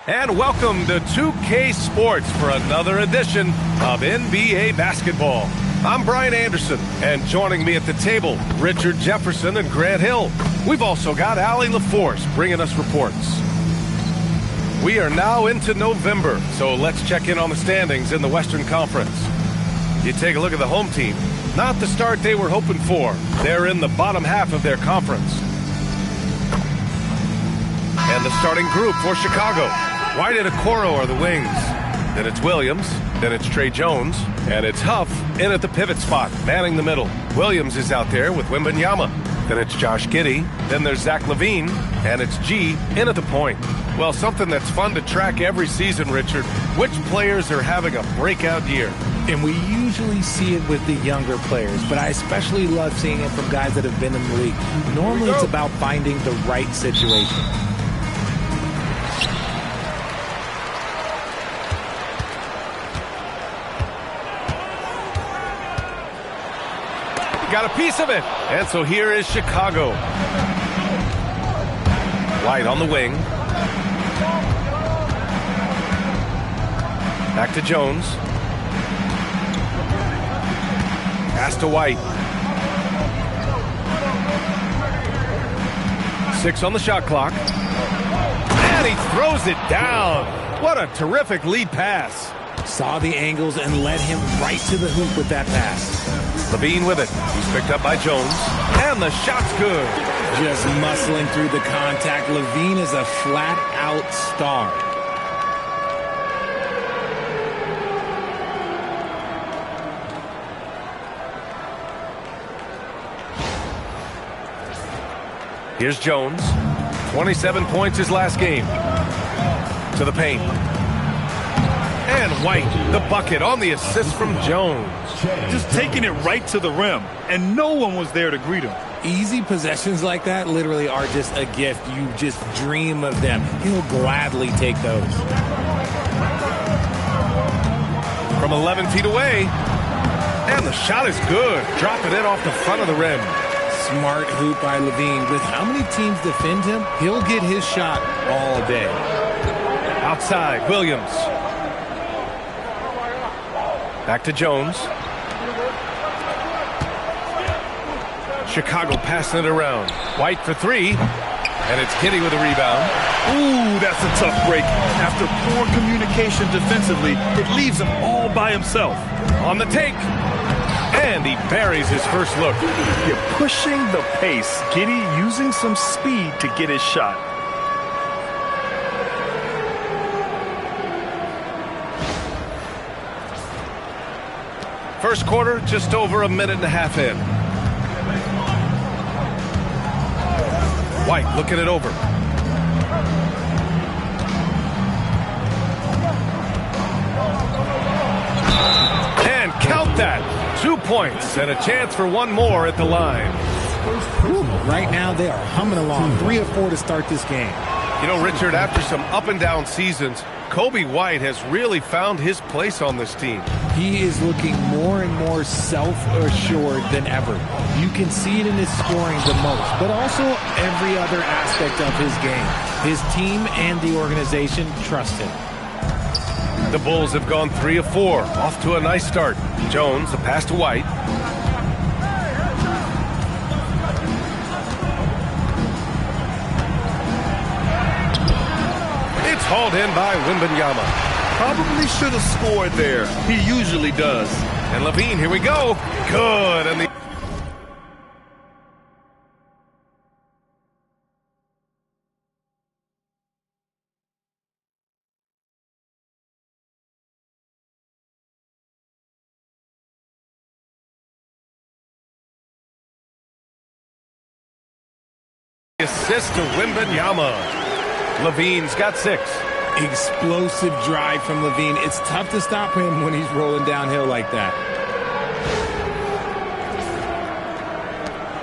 And welcome to 2K Sports for another edition of NBA basketball. I'm Brian Anderson, and joining me at the table, Richard Jefferson and Grant Hill. We've also got Allie LaForce bringing us reports. We are now into November, so let's check in on the standings in the Western Conference. You take a look at the home team. Not the start they were hoping for. They're in the bottom half of their conference. And the starting group for Chicago. White and Okoro are the wings. Then it's Williams. Then it's Trey Jones. And it's Huff in at the pivot spot, manning the middle. Williams is out there with Wembanyama. Then it's Josh Giddey. Then there's Zach LaVine. And it's G in at the point. Well, something that's fun to track every season, Richard. Which players are having a breakout year? And we usually see it with the younger players, but I especially love seeing it from guys that have been in the league. Normally it's about finding the right situation. Got a piece of it. And so here is Chicago. White on the wing. Back to Jones. Pass to White. 6 on the shot clock. And he throws it down. What a terrific lead pass. Saw the angles and led him right to the hoop with that pass. LaVine with it. He's picked up by Jones. And the shot's good. Just muscling through the contact. LaVine is a flat-out star. Here's Jones. 27 points his last game. To the paint. And White, the bucket on the assist from Jones. Just taking it right to the rim, and no one was there to greet him. Easy possessions like that literally are just a gift. You just dream of them. He'll gladly take those. From 11 feet away. And the shot is good. Dropping it off the front of the rim. Smart hoop by LaVine. With how many teams defend him, he'll get his shot all day. Outside, Williams. Back to Jones. Chicago passing it around. White for 3. And it's Giddey with a rebound. Ooh, that's a tough break. After poor communication defensively, it leaves him all by himself. On the take. And he buries his first look. You're pushing the pace. Giddey using some speed to get his shot. First quarter, just over a minute and a half in. White looking it over. And count that. 2 points and a chance for one more at the line. Right now they are humming along. 3 of 4 to start this game. You know, Richard, after some up and down seasons, Kobe White has really found his place on this team. He is looking more and more self-assured than ever. You can see it in his scoring the most, but also every other aspect of his game. His team and the organization trust him. The Bulls have gone 3 of 4, off to a nice start. Jones, the pass to White. It's hauled in by Wembanyama. Probably should have scored there. He usually does. And LaVine, here we go. Good. And the assist to Wembanyama. LaVine's got 6. Explosive drive from LaVine. It's tough to stop him when he's rolling downhill like that.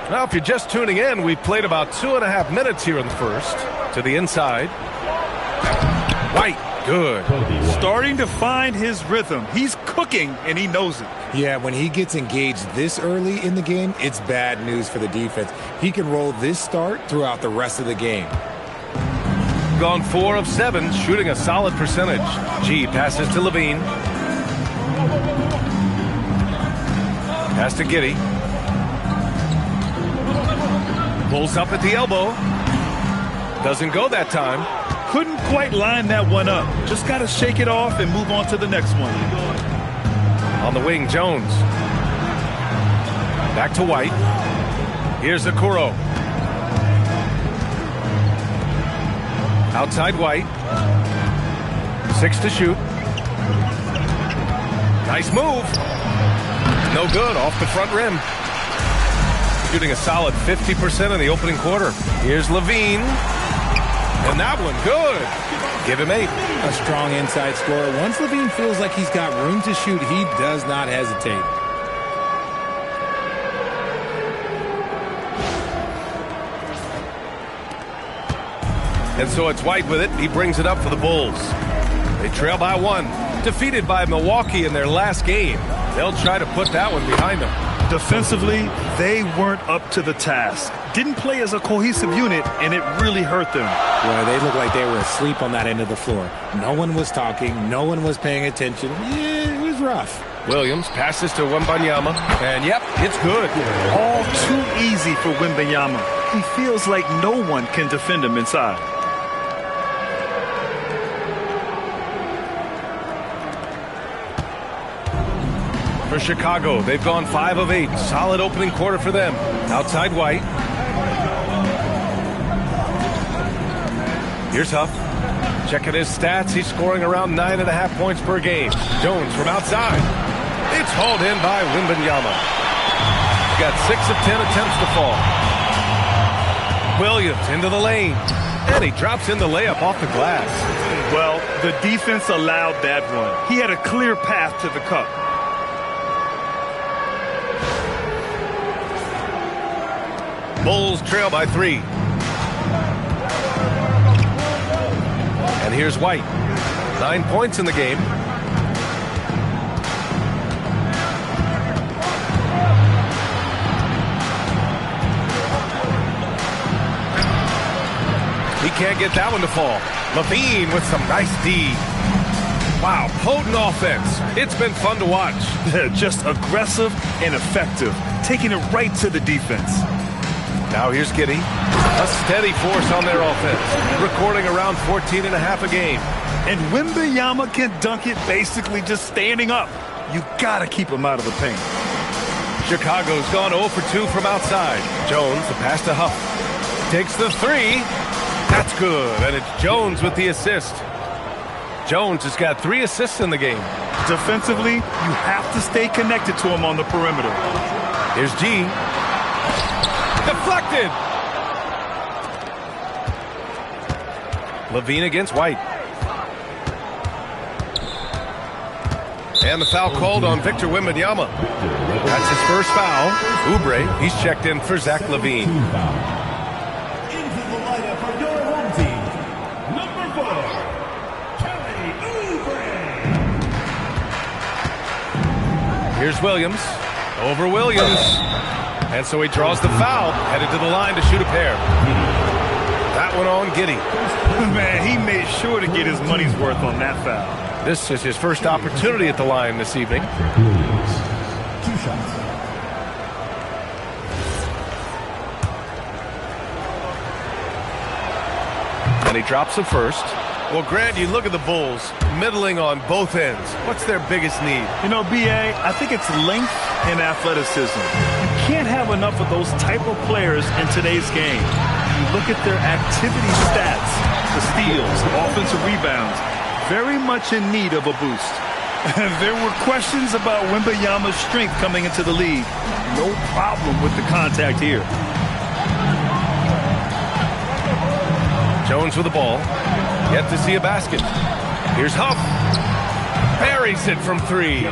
Now, if you're just tuning in, we've played about 2.5 minutes here in the first. To the inside. White, good. Starting to find his rhythm. He's cooking, and he knows it. Yeah, when he gets engaged this early in the game, it's bad news for the defense. He can roll this start throughout the rest of the game. gone 4 of 7, shooting a solid percentage. G passes to Levine. Pass to Giddey. Pulls up at the elbow. Doesn't go that time. Couldn't quite line that one up. Just got to shake it off and move on to the next one. On the wing, Jones. Back to White. Here's Okoro. Outside White. 6 to shoot. Nice move. No good, off the front rim. Shooting a solid 50% in the opening quarter. Here's Levine. And that one, good. Give him 8. A strong inside scorer. Once Levine feels like he's got room to shoot, he does not hesitate. And so it's White with it. He brings it up for the Bulls. They trail by 1. Defeated by Milwaukee in their last game. They'll try to put that one behind them. Defensively, they weren't up to the task. Didn't play as a cohesive unit, and it really hurt them. Boy, they looked like they were asleep on that end of the floor. No one was talking. No one was paying attention. Yeah, it was rough. Williams passes to Wembanyama. And, yep, it's good. All too easy for Wembanyama. He feels like no one can defend him inside. For Chicago, they've gone 5 of 8. Solid opening quarter for them. Outside White. Here's Huff. Checking his stats. He's scoring around 9.5 points per game. Jones from outside. It's hauled in by Wembanyama. Got 6 of 10 attempts to fall. Williams into the lane. And he drops in the layup off the glass. Well, the defense allowed that one. He had a clear path to the cup. Bulls trail by 3. And here's White. 9 points in the game. He can't get that one to fall. Levine with some nice D. Wow, potent offense. It's been fun to watch. Just aggressive and effective. Taking it right to the defense. Now here's Giddey. A steady force on their offense. Recording around 14.5 a game. And Wembanyama can dunk it basically just standing up. You gotta keep him out of the paint. Chicago's gone 0 for 2 from outside. Jones, the pass to Huff. Takes the 3. That's good. And it's Jones with the assist. Jones has got 3 assists in the game. Defensively, you have to stay connected to him on the perimeter. Here's G. Deflected. Levine against White. And the foul called on Victor Wembanyama. That's his first foul. Oubre, he's checked in for Zach Levine. Into the lineup for your home team, number 4, Kelly Oubre. Here's Williams. Over Williams. And so he draws the foul, headed to the line to shoot a pair. That one on Giddey. Man, he made sure to get his money's worth on that foul. This is his first opportunity at the line this evening. 2 shots. And he drops the first. Well, Grant, you look at the Bulls, middling on both ends. What's their biggest need? You know, B.A., I think it's length and athleticism. You can't have enough of those type of players in today's game. You look at their activity stats, the steals, offensive rebounds, very much in need of a boost. There were questions about Wembanyama's strength coming into the league. No problem with the contact here. Jones with the ball. Yet to see a basket. Here's Huff. Buries it from 3.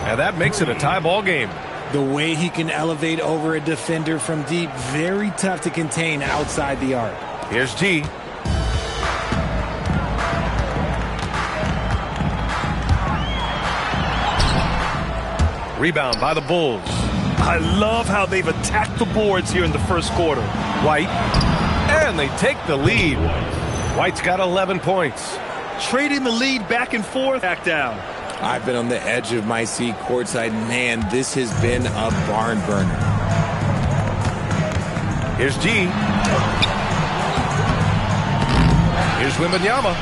And that makes it a tie ball game. The way he can elevate over a defender from deep, very tough to contain outside the arc. Here's G. Rebound by the Bulls. I love how they've attacked the boards here in the first quarter. White. And they take the lead. White's got 11 points. Trading the lead back and forth. Back down. I've been on the edge of my seat courtside. Man, this has been a barn burner. Here's G. Here's Wembanyama.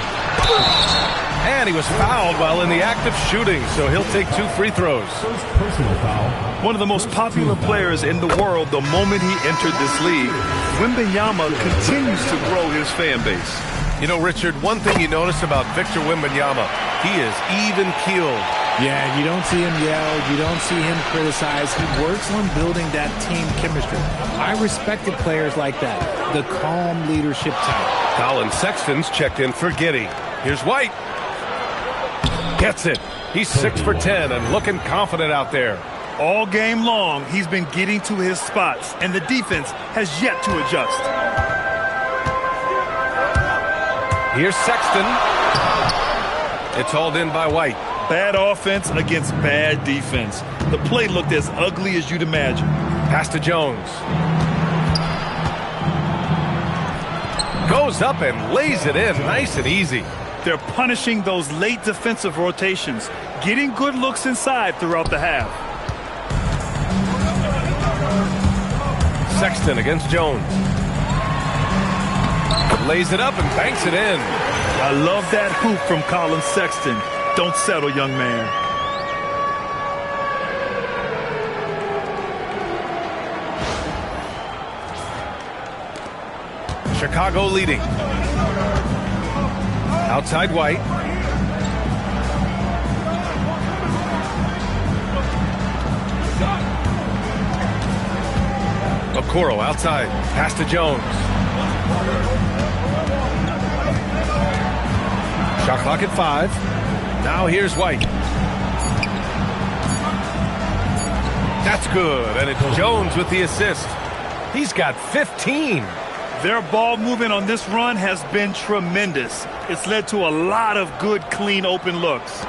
And he was fouled while in the act of shooting, so he'll take 2 free throws. First personal foul. One of the most popular players in the world the moment he entered this league. Wembanyama continues to grow his fan base. You know, Richard, one thing you notice about Victor Wembanyama, he is even-keeled. Yeah, you don't see him yell. You don't see him criticize. He works on building that team chemistry. I respected players like that, the calm leadership type. Colin Sexton's checked in for Giddey. Here's White. Gets it. He's 6 for 10 and looking confident out there. All game long, he's been getting to his spots, and the defense has yet to adjust. Here's Sexton. It's hauled in by White. Bad offense against bad defense. The play looked as ugly as you'd imagine. Pass to Jones. Goes up and lays it in nice and easy. They're punishing those late defensive rotations, getting good looks inside throughout the half. Sexton against Jones. Lays it up and banks it in. I love that hoop from Colin Sexton. Don't settle, young man. Chicago leading. Outside White. Okoro outside. Pass to Jones. Shot clock at 5. Now here's White. That's good, and it's Jones with the assist. He's got 15. Their ball movement on this run has been tremendous. It's led to a lot of good, clean, open looks.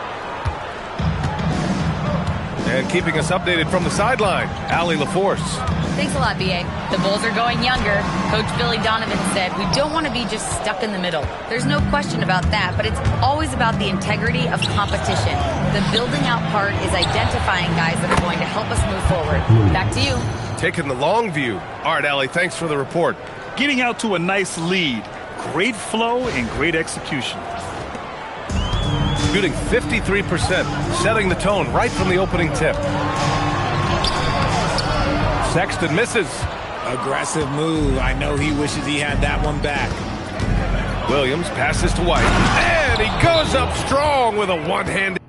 And keeping us updated from the sideline, Allie LaForce. Thanks a lot, B.A. The Bulls are going younger. Coach Billy Donovan said, we don't want to be just stuck in the middle. There's no question about that, but it's always about the integrity of competition. The building out part is identifying guys that are going to help us move forward. Back to you. Taking the long view. All right, Allie, thanks for the report. Getting out to a nice lead. Great flow and great execution. Shooting 53%, setting the tone right from the opening tip. Sexton misses. Aggressive move. I know he wishes he had that one back. Williams passes to White. And he goes up strong with a one-handed.